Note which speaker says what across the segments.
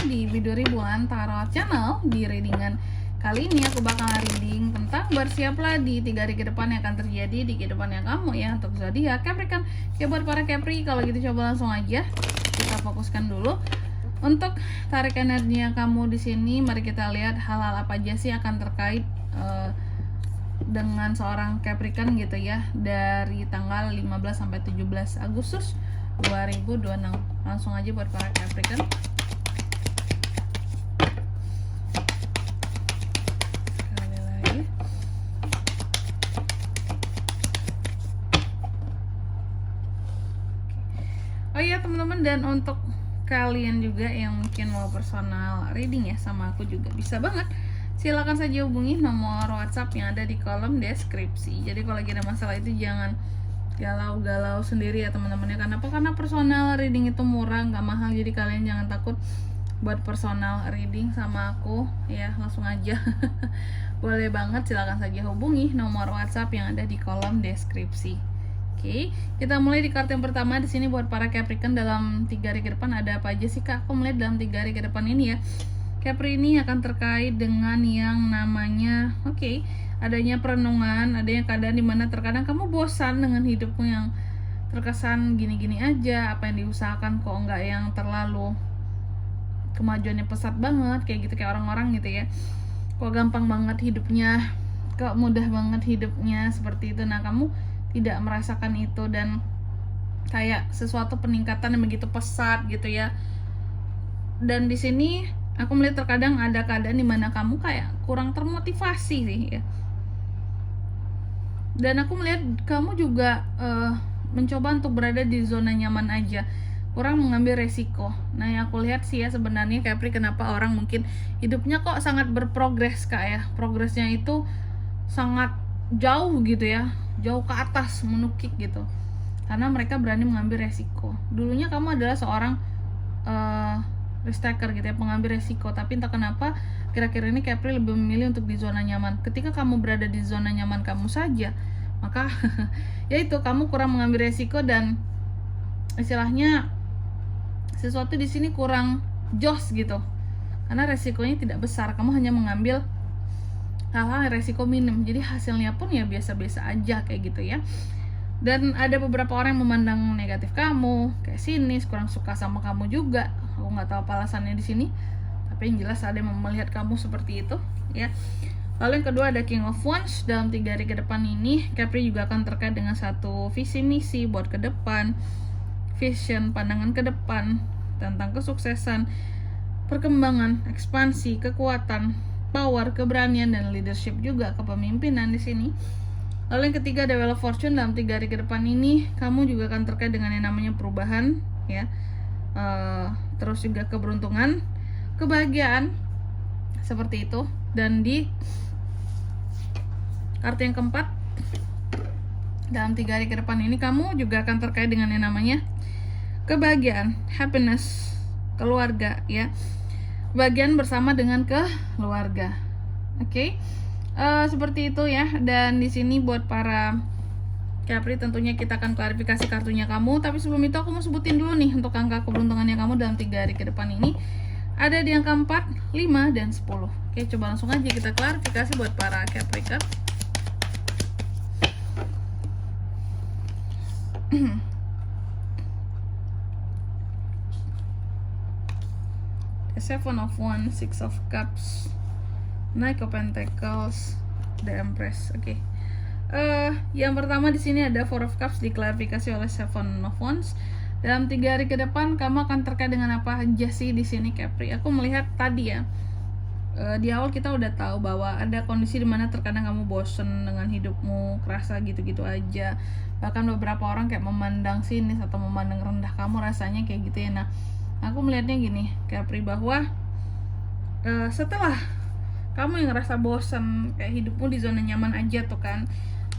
Speaker 1: di Video Ribuan Tarot Channel. Di readingan kali ini aku bakal reading tentang bersiaplah di 3 hari ke depan yang akan terjadi di kehidupannya kamu ya, untuk zodiak Capricorn. Ya buat para Capri, kalau gitu coba langsung aja kita fokuskan dulu. Untuk tarik energinya kamu di sini, mari kita lihat hal-hal apa aja sih akan terkait dengan seorang Capricorn gitu ya, dari tanggal 15 sampai 17 Agustus 2026. Langsung aja buat para Capricorn. Sekali lagi. Oh iya teman-teman, dan untuk kalian juga yang mungkin mau personal reading ya sama aku juga bisa banget. Silakan saja hubungi nomor WhatsApp yang ada di kolom deskripsi. Jadi kalau lagi ada masalah itu jangan galau-galau sendiri ya teman-teman ya. Kenapa? Karena personal reading itu murah, nggak mahal. Jadi kalian jangan takut buat personal reading sama aku ya, langsung aja. Boleh banget, silakan saja hubungi nomor WhatsApp yang ada di kolom deskripsi. Oke, kita mulai di kartu yang pertama di sini buat para Capricorn. Dalam 3 hari ke depan ada apa aja sih Kak? Aku melihat dalam 3 hari ke depan ini ya, Capri ini akan terkait dengan yang namanya adanya perenungan, adanya keadaan dimana terkadang kamu bosan dengan hidupmu yang terkesan gini-gini aja, apa yang diusahakan kok enggak yang terlalu kemajuannya pesat banget kayak gitu, kayak orang-orang gitu ya, kok gampang banget hidupnya, kok mudah banget hidupnya seperti itu. Nah kamu tidak merasakan itu, dan kayak sesuatu peningkatan yang begitu pesat gitu ya. Dan di sini aku melihat terkadang ada keadaan dimana kamu kayak kurang termotivasi sih ya. Dan aku melihat kamu juga mencoba untuk berada di zona nyaman aja, kurang mengambil resiko. Nah yang aku lihat sih ya sebenarnya Capri, kenapa orang mungkin hidupnya kok sangat berprogres Kak ya, progresnya itu sangat jauh gitu ya, jauh ke atas, menukik gitu, karena mereka berani mengambil resiko. Dulunya kamu adalah seorang risk taker gitu ya, pengambil resiko, tapi entah kenapa kira-kira ini Capri lebih memilih untuk di zona nyaman. Ketika kamu berada di zona nyaman kamu saja, maka ya itu, kamu kurang mengambil resiko, dan istilahnya sesuatu di sini kurang jos gitu, karena resikonya tidak besar. Kamu hanya mengambil hal-hal yang resiko minim, jadi hasilnya pun ya biasa-biasa aja kayak gitu ya. Dan ada beberapa orang yang memandang negatif kamu, kayak sinis, kurang suka sama kamu juga. Aku nggak tahu apa alasannya di sini, tapi yang jelas ada yang melihat kamu seperti itu ya. Lalu yang kedua ada King of Wands. Dalam 3 hari ke depan ini Capri juga akan terkait dengan satu visi misi buat ke depan, vision, pandangan ke depan tentang kesuksesan, perkembangan, ekspansi, kekuatan, power, keberanian, dan leadership juga, kepemimpinan di sini. Lalu yang ketiga ada Wheel of Fortune. Dalam 3 hari ke depan ini kamu juga akan terkait dengan yang namanya perubahan ya, terus juga keberuntungan, kebahagiaan, seperti itu. Dan di kartu yang keempat, dalam 3 hari ke depan ini kamu juga akan terkait dengan yang namanya kebahagiaan, happiness, keluarga ya, kebahagiaan bersama dengan keluarga. Seperti itu ya. Dan di sini buat para Capri tentunya kita akan klarifikasi kartunya kamu, tapi sebelum itu aku mau sebutin dulu nih untuk angka keberuntungannya kamu dalam 3 hari ke depan ini. Ada di angka 4, 5, dan 10. Oke, coba langsung aja kita klarifikasi buat para Capricorn. The 7 of Wands, 6 of Cups, Knight of Pentacles, The Empress. Yang pertama di sini ada 4 of Cups, diklarifikasi oleh 7 of Wands. Dalam 3 hari ke depan kamu akan terkait dengan apa aja sih di sini Capri? Aku melihat tadi ya, di awal kita udah tahu bahwa ada kondisi dimana terkadang kamu bosen dengan hidupmu, kerasa gitu-gitu aja. Bahkan beberapa orang kayak memandang sinis atau memandang rendah kamu, rasanya kayak gitu ya. Nah, aku melihatnya gini Capri, bahwa setelah kamu yang ngerasa bosan, kayak hidupmu di zona nyaman aja tuh kan,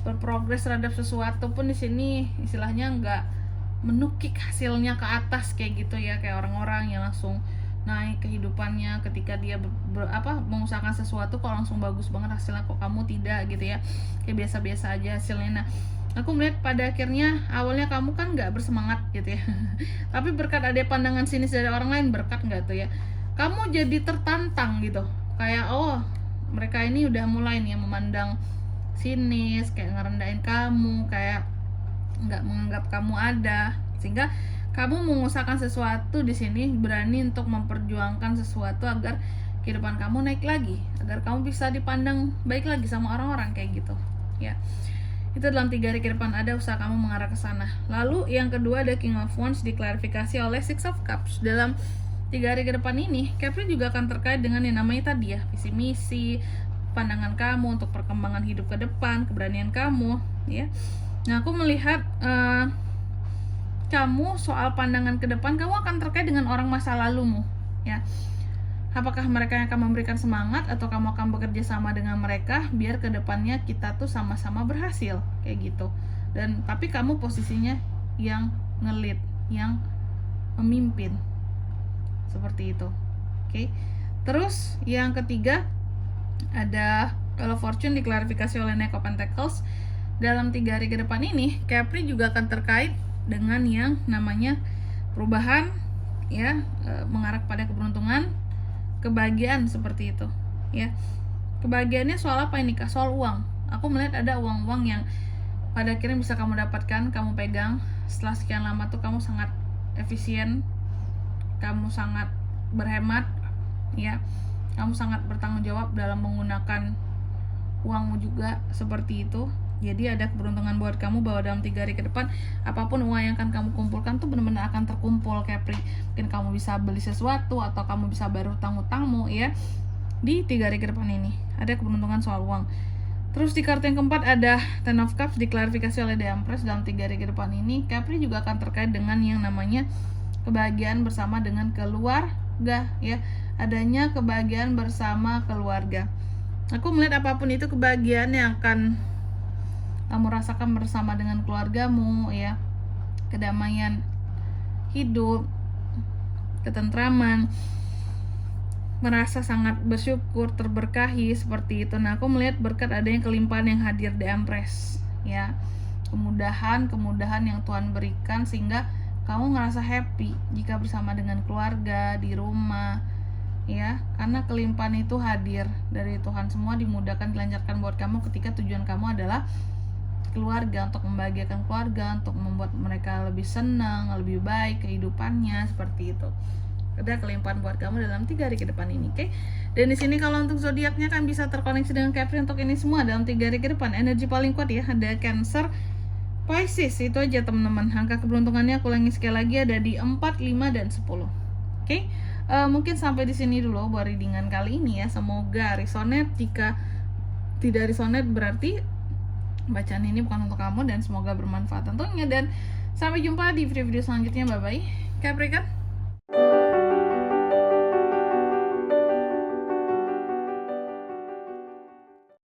Speaker 1: berprogres terhadap sesuatu pun di sini istilahnya nggak menukik hasilnya ke atas kayak gitu ya, kayak orang-orang yang langsung naik kehidupannya ketika dia mengusahakan sesuatu kok langsung bagus banget hasilnya, kok kamu tidak gitu ya, kayak biasa-biasa aja hasilnya. Nah aku melihat pada akhirnya awalnya kamu kan nggak bersemangat gitu ya tapi berkat ada pandangan sinis dari orang lain, berkat nggak tuh ya, kamu jadi tertantang gitu, kayak oh mereka ini udah mulai nih memandang sinis, kayak ngerendahin kamu, kayak nggak menganggap kamu ada, sehingga kamu mengusahakan sesuatu di sini, berani untuk memperjuangkan sesuatu agar kehidupan kamu naik lagi, agar kamu bisa dipandang baik lagi sama orang-orang kayak gitu ya. Itu dalam 3 hari ke depan ada usaha kamu mengarah ke sana. Lalu yang kedua ada King of Wands diklarifikasi oleh Six of Cups. Dalam 3 hari ke depan ini, Capri juga akan terkait dengan yang namanya tadi ya, visi misi, pandangan kamu untuk perkembangan hidup ke depan, keberanian kamu ya. Nah, aku melihat kamu soal pandangan ke depan, kamu akan terkait dengan orang masa lalumu ya. Apakah mereka yang akan memberikan semangat atau kamu akan bekerja sama dengan mereka biar kedepannya kita tuh sama-sama berhasil kayak gitu. Dan tapi kamu posisinya yang nge-lead, yang memimpin seperti itu. Oke. Terus yang ketiga ada Wheel of Fortune diklarifikasi oleh Knight of Pentacles. Dalam 3 hari ke depan ini, Capri juga akan terkait dengan yang namanya perubahan ya, mengarah pada keberuntungan, kebahagiaan seperti itu ya. Kebahagiaannya soal apa ini Kak? Soal uang. Aku melihat ada uang-uang yang pada akhirnya bisa kamu dapatkan, kamu pegang setelah sekian lama tuh. Kamu sangat efisien, kamu sangat berhemat ya, kamu sangat bertanggung jawab dalam menggunakan uangmu juga seperti itu. Jadi ada keberuntungan buat kamu bahwa dalam 3 hari ke depan apapun uang yang akan kamu kumpulkan tuh benar-benar akan terkumpul Capri. Mungkin kamu bisa beli sesuatu atau kamu bisa bayar hutang-hutangmu ya. Di 3 hari ke depan ini ada keberuntungan soal uang. Terus di kartu yang keempat ada Ten of Cups diklarifikasi oleh The Empress. Dalam 3 hari ke depan ini Capri juga akan terkait dengan yang namanya kebahagiaan bersama dengan keluarga ya. Adanya kebahagiaan bersama keluarga. Aku melihat apapun itu kebahagiaan yang akan kamu rasakan bersama dengan keluargamu ya, kedamaian hidup, ketentraman, merasa sangat bersyukur, terberkahi seperti itu. Nah, aku melihat berkat adanya kelimpahan yang hadir di Empress ya, kemudahan yang Tuhan berikan sehingga kamu ngerasa happy jika bersama dengan keluarga di rumah ya, karena kelimpahan itu hadir dari Tuhan. Semua dimudahkan, dilancarkan buat kamu ketika tujuan kamu adalah keluarga, untuk membahagiakan keluarga, untuk membuat mereka lebih senang, lebih baik kehidupannya seperti itu. Ada kelimpahan buat kamu dalam 3 hari ke depan ini, oke? Dan di sini kalau untuk zodiaknya kan bisa terkoneksi dengan Capri untuk ini semua dalam 3 hari ke depan. Energi paling kuat ya ada Cancer, Pisces, itu aja teman-teman. Angka keberuntungannya aku ulangi sekali lagi ada di 4, 5 dan 10. Oke? Mungkin sampai di sini dulu buat readingan kali ini ya. Semoga resonate. Jika tidak resonate berarti bacaan ini bukan untuk kamu, dan semoga bermanfaat tentunya. Dan sampai jumpa di video-video selanjutnya. Bye bye Capricorn.